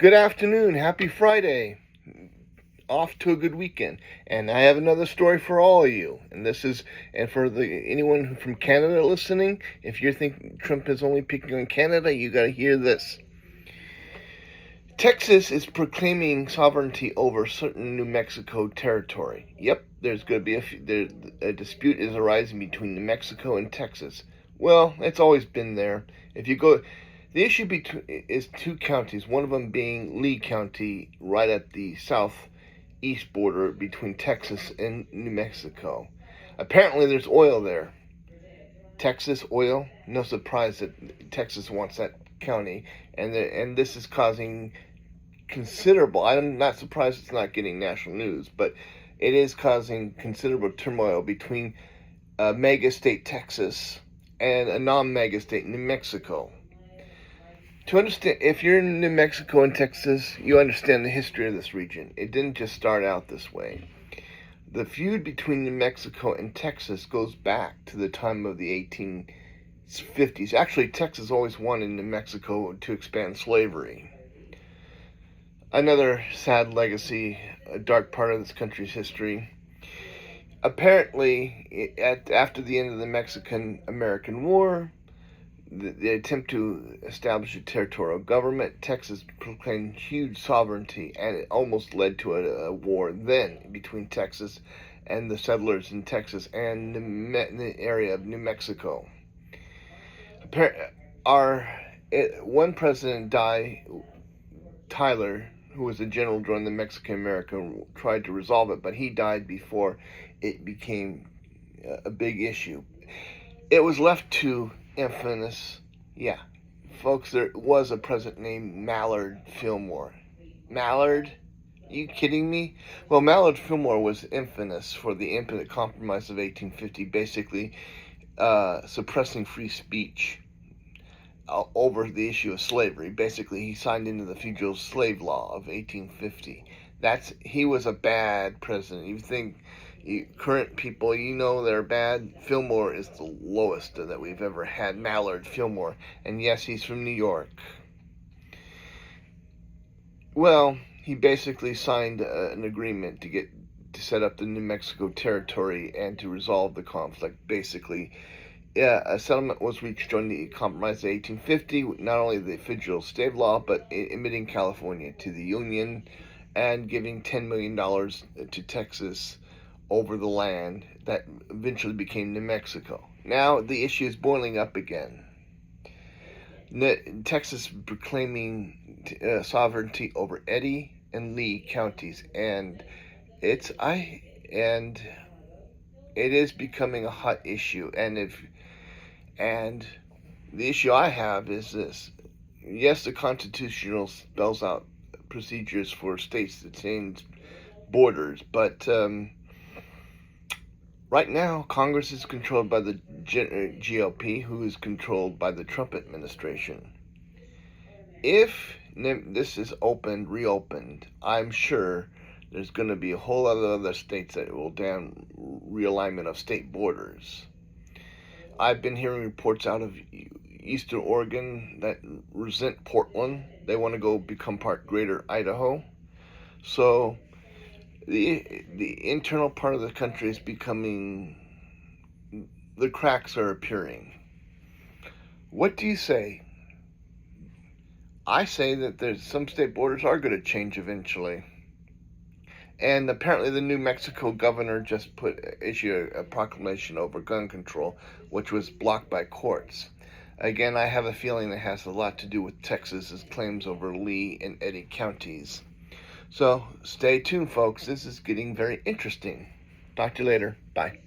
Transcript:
Good afternoon. Happy Friday. Off to a good weekend. And I have another story for all of you. And for anyone from Canada listening, if you think Trump is only picking on Canada, you got to hear this. Texas is proclaiming sovereignty over certain New Mexico territory. Yep, there's going to be a dispute is arising between New Mexico and Texas. Well, it's always been there. The issue is two counties, one of them being Lee County, right at the southeast border between Texas and New Mexico. Apparently, there's oil there. Texas oil, no surprise that Texas wants that county, and this is causing considerable. I'm not surprised it's not getting national news, but it is causing considerable turmoil between mega state Texas and a non-mega state New Mexico. To understand, if you're in New Mexico and Texas, you understand the history of this region. It didn't just start out this way. The feud between New Mexico and Texas goes back to the time of the 1850s. Actually, Texas always wanted New Mexico to expand slavery. Another sad legacy, a dark part of this country's history. Apparently, after the end of the Mexican-American War, the attempt to establish a territorial government, Texas proclaimed huge sovereignty, and it almost led to a war then between Texas and the settlers in Texas and the area of New Mexico. One president died, Tyler, who was a general during the Mexican-American, tried to resolve it, but he died before it became a big issue. It was left to infamous, folks, there was a president named Mallard Fillmore. Mallard? Are you kidding me? Well, Mallard Fillmore was infamous for the Impotent Compromise of 1850, basically suppressing free speech over the issue of slavery. Basically, he signed into the Fugitive Slave Law of 1850. He was a bad president. You think current people, they're bad. Fillmore is the lowest that we've ever had. Mallard Fillmore, and yes, he's from New York. Well, he basically signed an agreement to set up the New Mexico territory and to resolve the conflict. Basically, a settlement was reached during the Compromise of 1850. Not only the Fugitive Slave Law, but admitting California to the Union and giving $10 million to Texas over the land that eventually became New Mexico. Now the issue is boiling up again. Texas proclaiming sovereignty over Eddy and Lee counties, and it is becoming a hot issue. And the issue I have is this: yes, the Constitution spells out procedures for states to change borders, but right now, Congress is controlled by the GOP, who is controlled by the Trump administration. If this is reopened, I'm sure there's going to be a whole lot of other states that will down realignment of state borders. I've been hearing reports out of Eastern Oregon that resent Portland. They want to go become part Greater Idaho. So the internal part of the country is becoming, the cracks are appearing. What do you say? I say that there's some state borders are going to change eventually. And apparently the New Mexico governor just issued a proclamation over gun control, which was blocked by courts. Again, I have a feeling that has a lot to do with Texas's claims over Lee and Eddy counties. So stay tuned, folks. This is getting very interesting. Talk to you later. Bye.